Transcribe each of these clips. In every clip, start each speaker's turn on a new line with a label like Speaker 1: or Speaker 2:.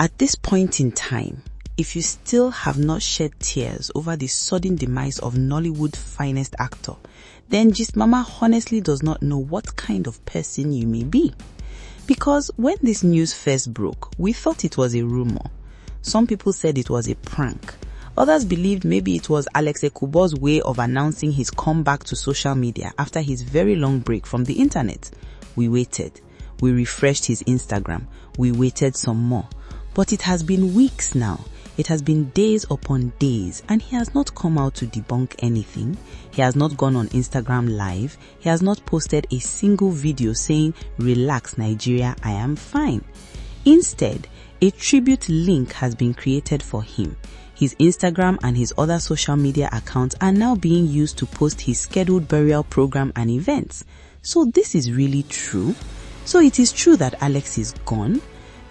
Speaker 1: At this point in time, if you still have not shed tears over the sudden demise of Nollywood's finest actor, then Gist Mama honestly does not know what kind of person you may be. Because when this news first broke, we thought it was a rumor. Some people said it was a prank. Others believed maybe it was Alex Ekubo's way of announcing his comeback to social media after his very long break from the internet. We waited. We refreshed his Instagram. We waited some more. But it has been weeks now. It has been days upon days, and he has not come out to debunk anything. He has not gone on Instagram Live. He has not posted a single video saying, "Relax Nigeria, I am fine." Instead, a tribute link has been created for him. His Instagram and his other social media accounts are now being used to post his scheduled burial program and events. So this is really true. So it is true that Alex is gone.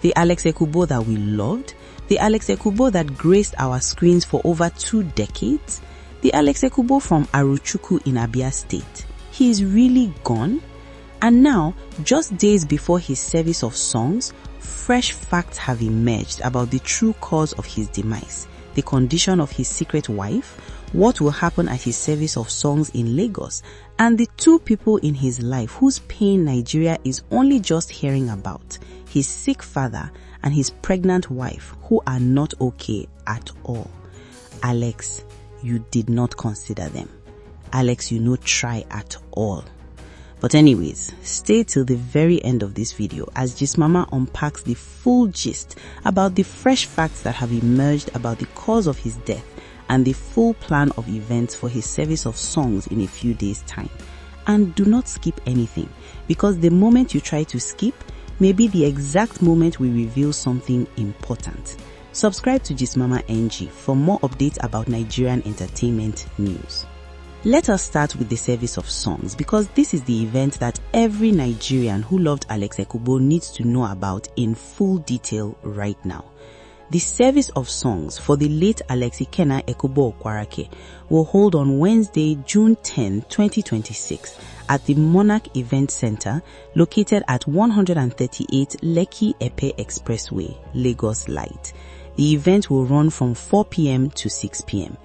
Speaker 1: The Alex Ekubo that we loved. The Alex Ekubo that graced our screens for over 2 decades. The Alex Ekubo from Arochukwu in Abia State. He is really gone. And now, just days before his service of songs, fresh facts have emerged about the true cause of his demise, the condition of his secret wife, what will happen at his service of songs in Lagos, and the 2 people in his life whose pain Nigeria is only just hearing about, his sick father and his pregnant wife, who are not okay at all. Alex, you did not consider them. Alex, you no try at all. But anyways, stay till the very end of this video as Gist Mama unpacks the full gist about the fresh facts that have emerged about the cause of his death and the full plan of events for his service of songs in a few days' time. And do not skip anything, because the moment you try to skip may be the exact moment we reveal something important. Subscribe to Gist Mama NG for more updates about Nigerian entertainment news. Let us start with the service of songs, because this is the event that every Nigerian who loved Alex Ekubo needs to know about in full detail right now. The service of songs for the late Alex Ekubo Okwarake will hold on Wednesday, June 10, 2026 at the Monarch Event Center located at 138 Lekki Epe Expressway, Lagos Light. The event will run from 4 p.m. to 6 p.m.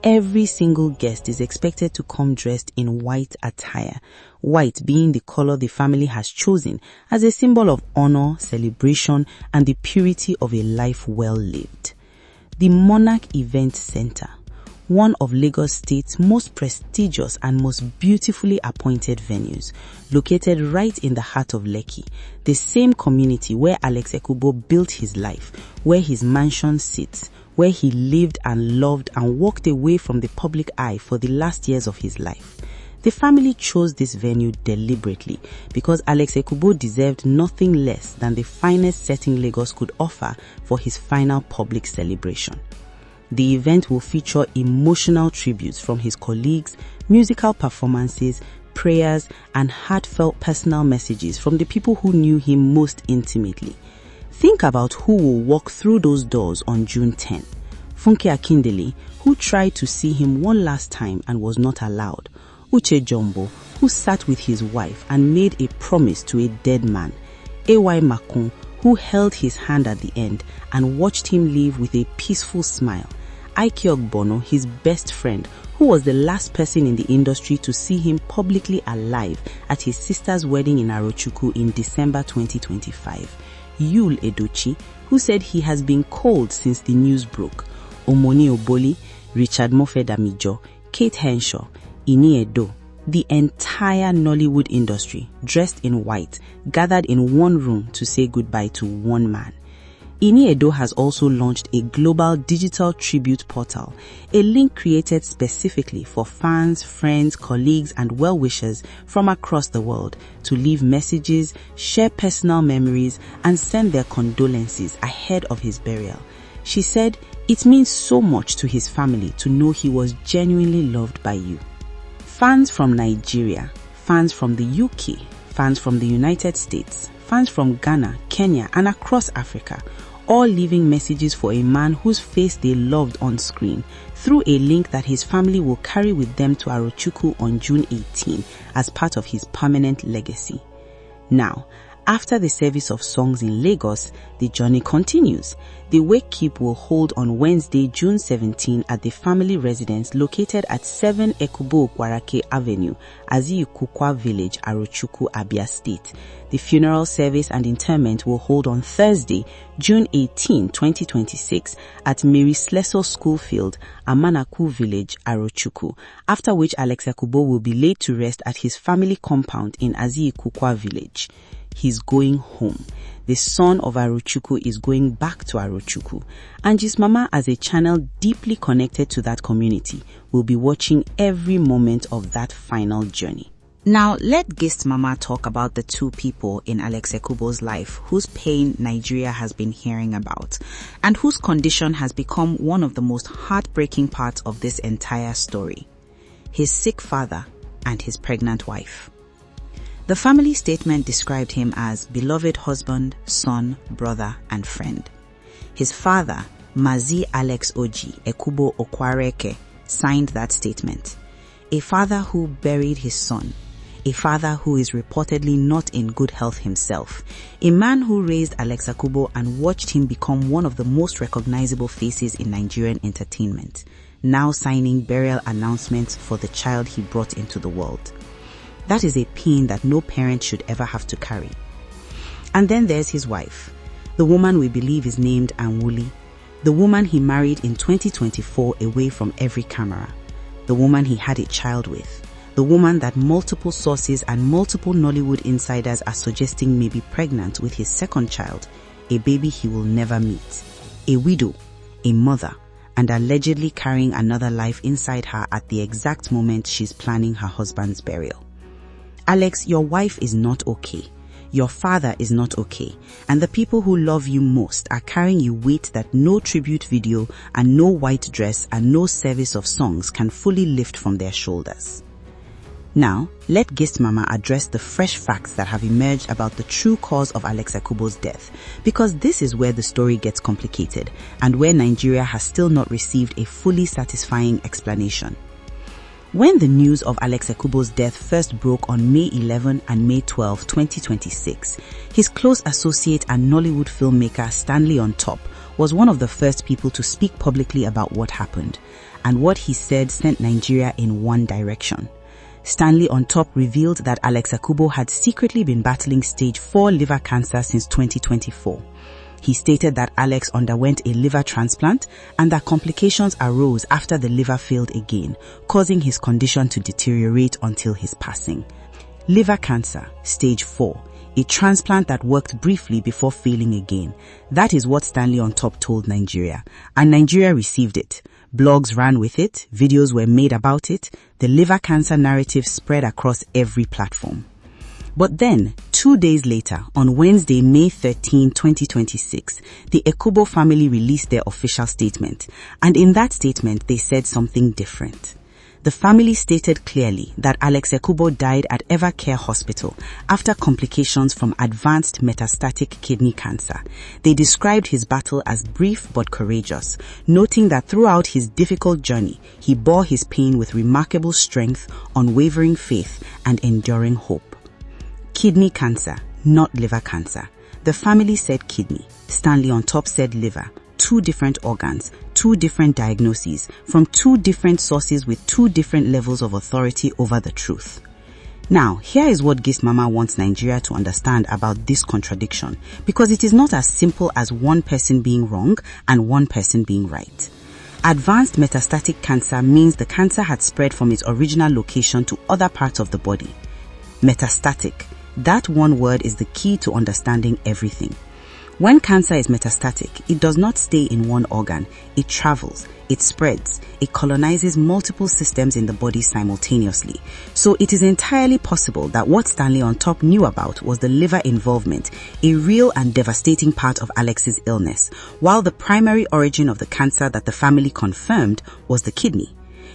Speaker 1: Every single guest is expected to come dressed in white attire, white being the color the family has chosen as a symbol of honor, celebration, and the purity of a life well lived. The Monarch Event Center, one of Lagos State's most prestigious and most beautifully appointed venues, located right in the heart of Lekki, the same community where Alex Ekubo built his life, where his mansion sits, where he lived and loved and walked away from the public eye for the last years of his life. The family chose this venue deliberately because Alex Ekubo deserved nothing less than the finest setting Lagos could offer for his final public celebration. The event will feature emotional tributes from his colleagues, musical performances, prayers, and heartfelt personal messages from the people who knew him most intimately. Think about who will walk through those doors on June 10. Funke Akindele, who tried to see him one last time and was not allowed. Uche Jumbo, who sat with his wife and made a promise to a dead man. A.Y. Makun, who held his hand at the end and watched him leave with a peaceful smile. Ike Ogbono, his best friend, who was the last person in the industry to see him publicly alive at his sister's wedding in Arochukwu in December 2025. Yul Edochie, who said he has been cold since the news broke. Omoni Oboli, Richard Mofe-Damijo, Kate Henshaw, Ini Edo, the entire Nollywood industry, dressed in white, gathered in one room to say goodbye to one man. Ini Edo has also launched a global digital tribute portal, a link created specifically for fans, friends, colleagues, and well-wishers from across the world to leave messages, share personal memories, and send their condolences ahead of his burial. She said, "It means so much to his family to know he was genuinely loved by you." Fans from Nigeria, fans from the UK, fans from the United States, fans from Ghana, Kenya, and across Africa, all leaving messages for a man whose face they loved on screen through a link that his family will carry with them to Arochukwu on June 18 as part of his permanent legacy. Now, After the service of songs in Lagos, the journey continues. The wake-keep will hold on Wednesday, June 17 at the family residence located at 7 Ekubo Okwarake Avenue, Azikukwa Village, Arochukwu, Abia State. The funeral service and interment will hold on Thursday, June 18, 2026 at Mary Slessor Schoolfield, Amanaku Village, Arochukwu, after which Alex Ekubo will be laid to rest at his family compound in Azikukwa Village. He's going home. The son of Arochukwu is going back to Arochukwu. And Gist Mama, as a channel deeply connected to that community, will be watching every moment of that final journey. Now, let Gist Mama talk about the two people in Alex Ekubo's life whose pain Nigeria has been hearing about, and whose condition has become one of the most heartbreaking parts of this entire story. His sick father and his pregnant wife. The family statement described him as beloved husband, son, brother, and friend. His father, Mazi Alex Ekubo Okwareke, signed that statement. A father who buried his son. A father who is reportedly not in good health himself. A man who raised Alex Ekubo and watched him become one of the most recognizable faces in Nigerian entertainment, now signing burial announcements for the child he brought into the world. That is a pain that no parent should ever have to carry. And then there's his wife, the woman we believe is named Anwuli, the woman he married in 2024 away from every camera, the woman he had a child with, the woman that multiple sources and multiple Nollywood insiders are suggesting may be pregnant with his second child, a baby he will never meet, a widow, a mother, and allegedly carrying another life inside her at the exact moment she's planning her husband's burial. Alex, your wife is not okay. Your father is not okay. And the people who love you most are carrying you weight that no tribute video and no white dress and no service of songs can fully lift from their shoulders. Now, let Gist Mama address the fresh facts that have emerged about the true cause of Alex Ekubo's death, because this is where the story gets complicated and where Nigeria has still not received a fully satisfying explanation. When the news of Alex Ekubo's death first broke on May 11 and May 12, 2026, his close associate and Nollywood filmmaker Stanley On Top was one of the first people to speak publicly about what happened, and what he said sent Nigeria in one direction. Stanley On Top revealed that Alex Ekubo had secretly been battling stage 4 liver cancer since 2024. He stated that Alex underwent a liver transplant and that complications arose after the liver failed again, causing his condition to deteriorate until his passing. Liver cancer, stage 4, a transplant that worked briefly before failing again. That is what Stanley On Top told Nigeria, and Nigeria received it. Blogs ran with it, videos were made about it, the liver cancer narrative spread across every platform. But then, 2 days later, on Wednesday, May 13, 2026, the Ekubo family released their official statement, and in that statement, they said something different. The family stated clearly that Alex Ekubo died at Evercare Hospital after complications from advanced metastatic kidney cancer. They described his battle as brief but courageous, noting that throughout his difficult journey, he bore his pain with remarkable strength, unwavering faith, and enduring hope. Kidney cancer, not liver cancer. The family said kidney. Stanley On Top said liver. 2 different organs, 2 different diagnoses, from 2 different sources with 2 different levels of authority over the truth. Now, here is what Gist Mama wants Nigeria to understand about this contradiction, because it is not as simple as one person being wrong and one person being right. Advanced metastatic cancer means the cancer had spread from its original location to other parts of the body. Metastatic. That one word is the key to understanding everything. When cancer is metastatic, it does not stay in one organ. It travels, it spreads, it colonizes multiple systems in the body simultaneously. So it is entirely possible that what Stanley On Top knew about was the liver involvement, a real and devastating part of Alex's illness, while the primary origin of the cancer that the family confirmed was the kidney.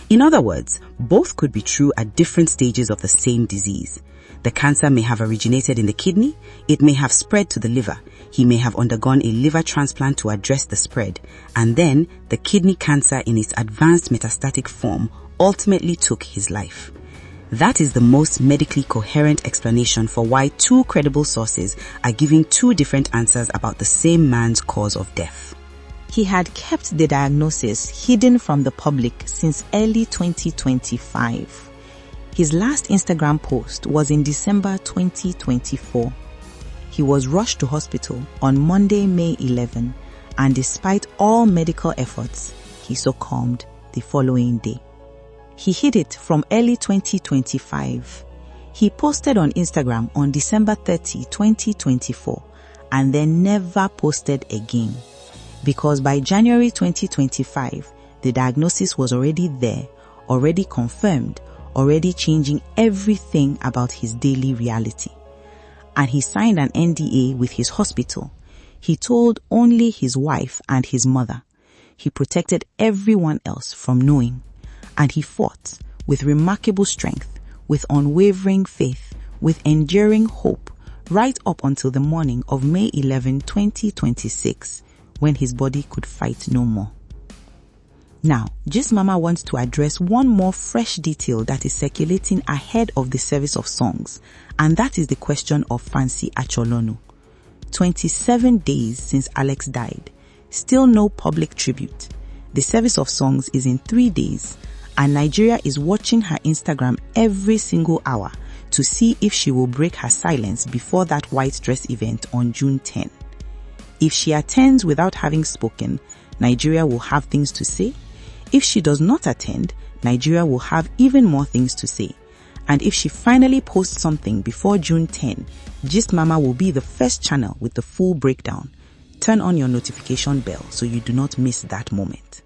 Speaker 1: In other words, both could be true at different stages of the same disease. The cancer may have originated in the kidney, it may have spread to the liver, he may have undergone a liver transplant to address the spread, and then the kidney cancer in its advanced metastatic form ultimately took his life. That is the most medically coherent explanation for why two credible sources are giving two different answers about the same man's cause of death.
Speaker 2: He had kept the diagnosis hidden from the public since early 2025. His last Instagram post was in December 2024. He was rushed to hospital on Monday, May 11, and despite all medical efforts, he succumbed the following day. He hid it from early 2025. He posted on Instagram on December 30, 2024, and then never posted again. Because by January 2025, the diagnosis was already there, already confirmed, already changing everything about his daily reality. And he signed an NDA with his hospital. He told only his wife and his mother. He protected everyone else from knowing. And he fought with remarkable strength, with unwavering faith, with enduring hope, right up until the morning of May 11, 2026, when his body could fight no more. Now, Gist Mama wants to address one more fresh detail that is circulating ahead of the service of songs, and that is the question of Fancy Acholonu. 27 days since Alex died, still no public tribute. The service of songs is in 3 days, and Nigeria is watching her Instagram every single hour to see if she will break her silence before that white dress event on June 10. If she attends without having spoken, Nigeria will have things to say. If she does not attend, Nigeria will have even more things to say. And if she finally posts something before June 10, Gist Mama will be the first channel with the full breakdown. Turn on your notification bell so you do not miss that moment.